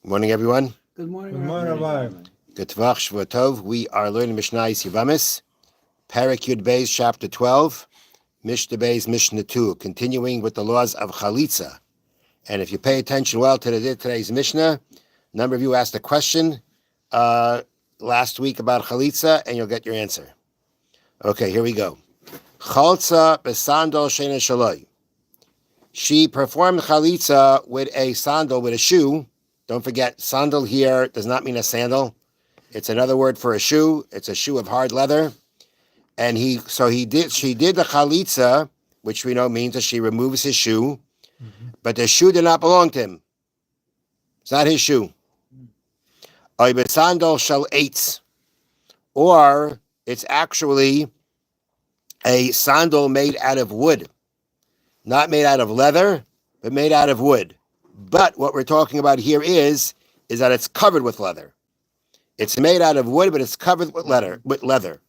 Morning, everyone. Good morning, Good morning, Rabbi. Good Tvach Shvua Tov. We are learning Mishna Yevamos, Parak Yud Beis, chapter 12, Mishnah Beis, Mishnah 2, continuing with the laws of Chalitza. And if you pay attention well to today's Mishnah, a number of you asked a question last week about Chalitza, and you'll get your answer. Okay, here we go. Chalza besandal shena shaloi. She performed Chalitza with a sandal, with a shoe. Don't forget, sandal here does not mean a sandal. It's another word for a shoe. It's a shoe of hard leather. And she did the chalitza, which we know means that she removes his shoe, but the shoe did not belong to him. It's not his shoe. Sandal shall eitz, or it's actually a sandal made out of wood, not made out of leather, but made out of wood. But what we're talking about here is that it's covered with leather. It's made out of wood, but it's covered with leather.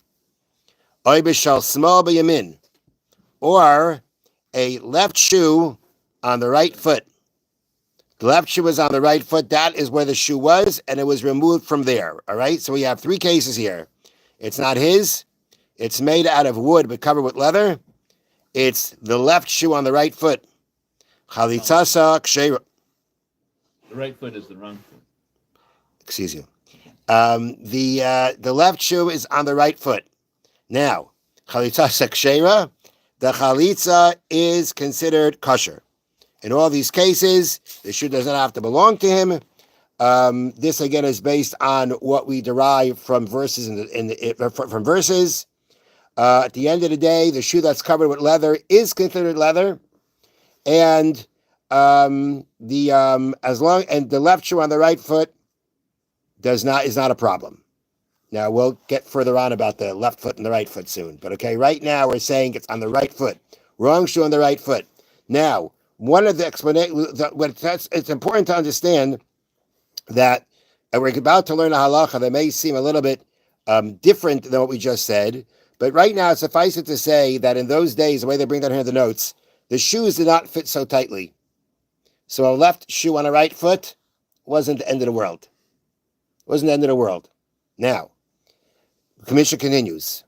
Oibishal small b'yamin, or a left shoe on the right foot. The left shoe was on the right foot. That is where the shoe was, and it was removed from there. All right. So we have three cases here. It's not his. It's made out of wood, but covered with leather. It's the left shoe on the right foot. Chalitzasa ksheira. The right foot is the wrong foot. Excuse you. The left shoe is on the right foot. Now, chalitza sekshera, the chalitza is considered kosher. In all these cases, the shoe does not have to belong to him. This again is based on what we derive from verses from verses. At the end of the day, the shoe that's covered with leather is considered leather, and the left shoe on the right foot is not a problem. Now we'll get further on about the left foot and the right foot soon. But okay, right now we're saying it's on the right foot. Wrong shoe on the right foot. Now, one of the explanations, it's important to understand that we're about to learn a halacha that may seem a little bit different than what we just said. But right now, suffice it to say that in those days, the way they bring down here in the notes, the shoes did not fit so tightly. So a left shoe on a right foot wasn't the end of the world. Wasn't the end of the world. Now, the commission continues.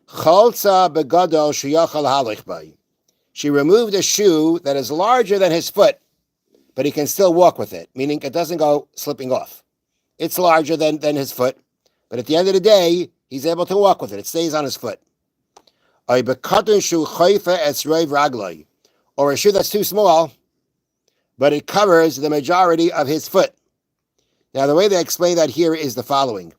Chalza begadol sheyachal halech bay. She removed a shoe that is larger than his foot, but he can still walk with it, meaning it doesn't go slipping off. It's larger than his foot, but at the end of the day, he's able to walk with it. It stays on his foot. Or a shoe that's too small, but it covers the majority of his foot. Now, the way they explain that here is the following.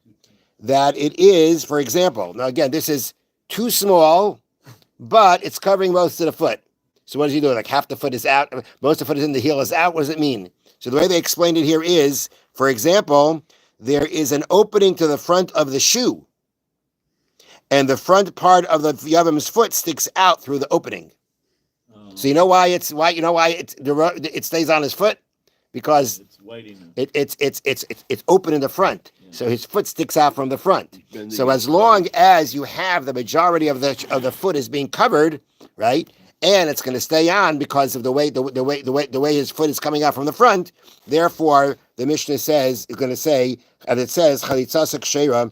That it is, for example, now again, this is too small, but it's covering most of the foot. So what does he do? Like half the foot is out, most of the foot is in, the heel is out. What does it mean? So the way they explained it here is, for example, there is an opening to the front of the shoe, and the front part of the Yevamos foot sticks out through the opening. So you know why it stays on his foot? Because it's open in the front, so his foot sticks out from the front. So as long as you have the majority of the foot is being covered, right, and it's going to stay on because of the way his foot is coming out from the front. Therefore, the Mishnah is going to say, and it says chalitza sekshera,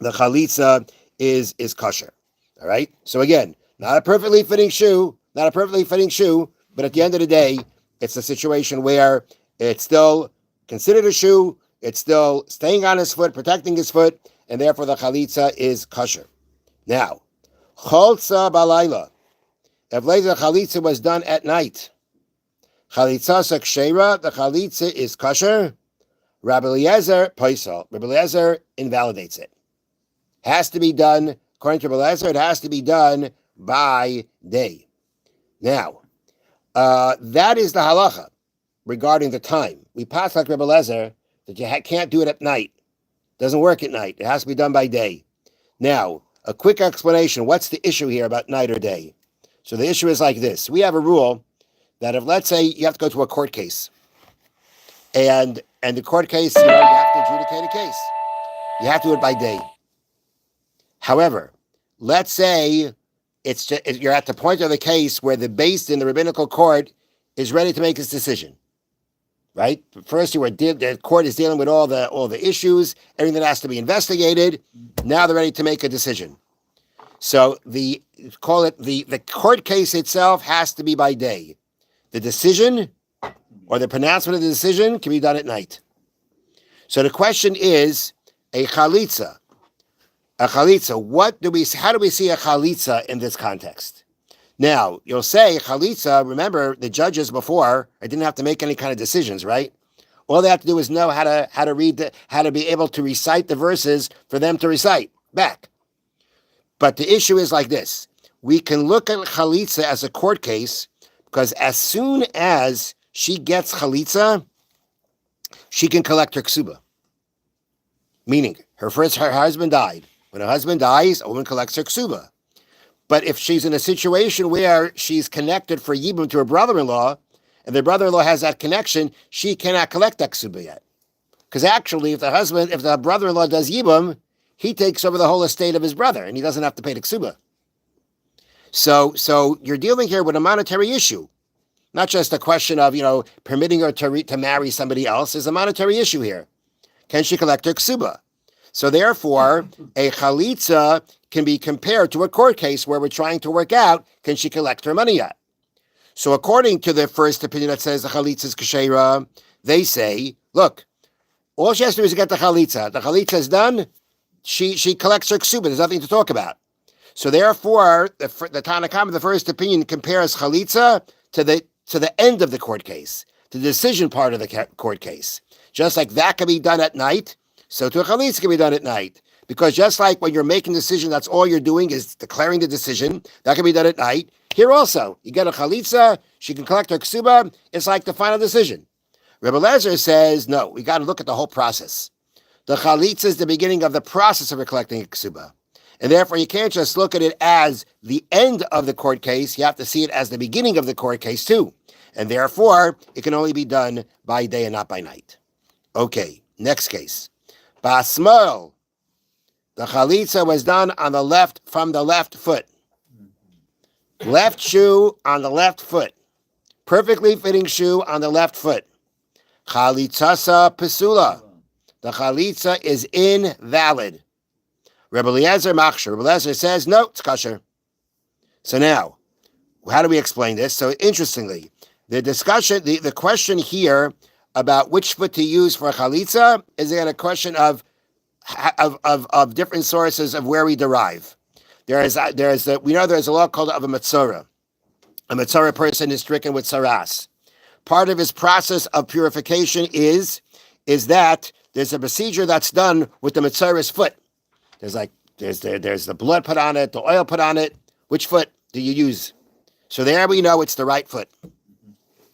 the chalitza is kosher. All right. So again, not a perfectly fitting shoe, but at the end of the day, it's a situation where it's still considered a shoe, it's still staying on his foot, protecting his foot, and therefore the chalitza is kosher. Now, chalza balayla. If later the chalitza was done at night, chalitza sekshera, the chalitza is kosher. Rabbi Eliezer paisal. Rabbi Eliezer invalidates it. Has to be done, according to Rabbi Eliezer, it has to be done by day. Now, that is the halacha regarding the time. We pass like Rebbe Lezer that you can't do it at night. Doesn't work at night. It has to be done by day. Now, a quick explanation. What's the issue here about night or day? So the issue is like this. We have a rule that if, let's say, you have to go to a court case, and the court case, you have to adjudicate a case. You have to do it by day. However, let's say you're at the point of the case where the beis din, the rabbinical court, is ready to make its decision. right? First, the court is dealing with all the issues, everything that has to be investigated. Now they're ready to make a decision. So the court case itself has to be by day. The decision or the pronouncement of the decision can be done at night. So the question is a chalitza. A chalitza. How do we see a chalitza in this context? Now, you'll say chalitza, remember the judges before, I didn't have to make any kind of decisions, right? All they have to do is know how to read how to be able to recite the verses for them to recite back. But the issue is like this. We can look at chalitza as a court case because as soon as she gets chalitza, she can collect her ksuba. Meaning, her husband died. When her husband dies, a woman collects her ksuba. But if she's in a situation where she's connected for yibum to her brother-in-law, and the brother-in-law has that connection, she cannot collect that ksuba yet. Because actually, if the brother-in-law does yibum, he takes over the whole estate of his brother, and he doesn't have to pay the ksuba. So you're dealing here with a monetary issue, not just a question of permitting her to marry somebody else. There's a monetary issue here. Can she collect her ksuba? So therefore, a chalitza can be compared to a court case where we're trying to work out, can she collect her money yet? So according to the first opinion that says the chalitza is kashera, they say, look, all she has to do is get the chalitza. The chalitza is done, she collects her ksuba. There's nothing to talk about. So therefore, the Tanakh, the first opinion, compares chalitza to the end of the court case, to the decision part of the court case. Just like that can be done at night, so to a chalitza can be done at night. Because just like when you're making a decision, that's all you're doing is declaring the decision, that can be done at night. Here also, you get a chalitza, she can collect her ksuba, it's like the final decision. Rebbe Lezer says, no, we got to look at the whole process. The chalitza is the beginning of the process of collecting a ksuba. And therefore, you can't just look at it as the end of the court case, you have to see it as the beginning of the court case too. And therefore, it can only be done by day and not by night. Okay, next case. Basmal. The chalitza was done from the left foot. Left shoe on the left foot. Perfectly fitting shoe on the left foot. Chalitzasa pesula. The chalitza is invalid. Rebbe Eliezer Machshir. Rebbe Eliezer says, no, it's kosher. So now, how do we explain this? So interestingly, the question here about which foot to use for a chalitza is again a question of different sources of where we derive. We know there's a law called of a metzora. A metzora person is stricken with saras. Part of his process of purification is that there's a procedure that's done with the metzora's foot. There's the blood put on it, the oil put on it. Which foot do you use? So there we know it's the right foot.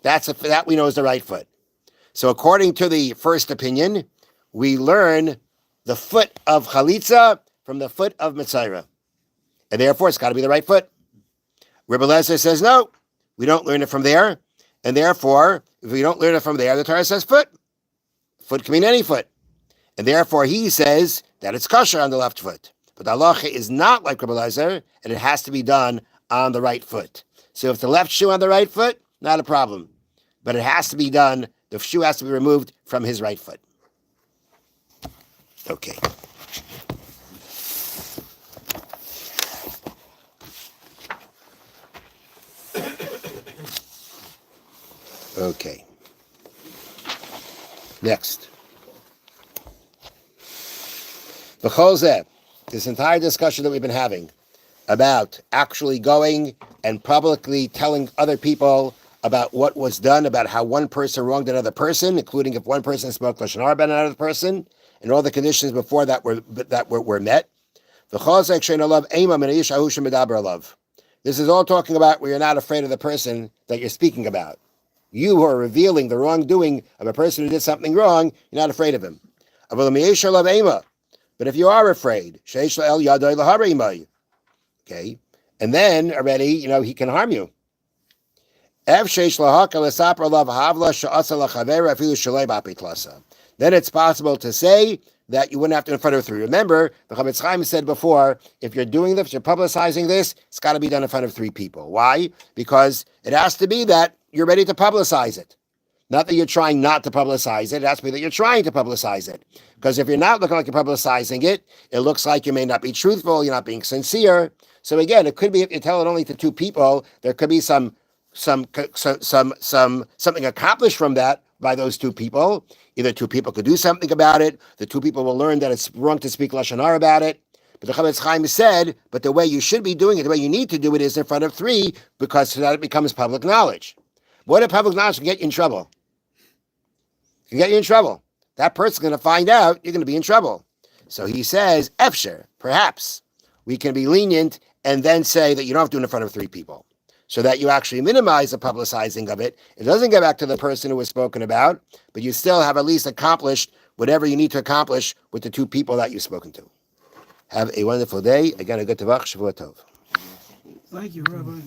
That we know is the right foot. So according to the first opinion, we learn the foot of chalitza from the foot of metzora. And therefore, it's got to be the right foot. Rebbe Eliezer says, no, we don't learn it from there. And therefore, if we don't learn it from there, the Torah says foot. Foot can mean any foot. And therefore, he says that it's kosher on the left foot. But the halacha is not like Rebbe Eliezer, and it has to be done on the right foot. So if the left shoe on the right foot, not a problem. But it has to be done, the shoe has to be removed from his right foot. Okay. Okay. Next. V'chol this entire discussion that we've been having about actually going and publicly telling other people about what was done, about how one person wronged another person, including if one person spoke lashon hara about another person, and all the conditions before that were met. This is all talking about where you're not afraid of the person that you're speaking about. You who are revealing the wrongdoing of a person who did something wrong, you're not afraid of him. But if you are afraid, okay, and then already, he can harm you. Then it's possible to say that you wouldn't have to in front of three. Remember, the Chaim said before, if you're doing this, you're publicizing this, it's got to be done in front of three people. Why? Because it has to be that you're ready to publicize it. Not that you're trying not to publicize it. It has to be that you're trying to publicize it. Because if you're not looking like you're publicizing it, it looks like you may not be truthful, you're not being sincere. So again, it could be if you tell it only to two people, there could be something accomplished from that by those two people. Either two people could do something about it, the two people will learn that it's wrong to speak Lashon Hara about it. But the Chofetz Chaim said, but the way you should be doing it, the way you need to do it is in front of three, because so that it becomes public knowledge. What if public knowledge can get you in trouble? It can get you in trouble. That person's going to find out, you're going to be in trouble. So he says, Efsher, perhaps we can be lenient and then say that you don't have to do it in front of three people, so that you actually minimize the publicizing of it. It doesn't get back to the person who was spoken about, but you still have at least accomplished whatever you need to accomplish with the two people that you've spoken to. Have a wonderful day. Again, a good Tavach, Shavua Tov. Thank you, Rabbi.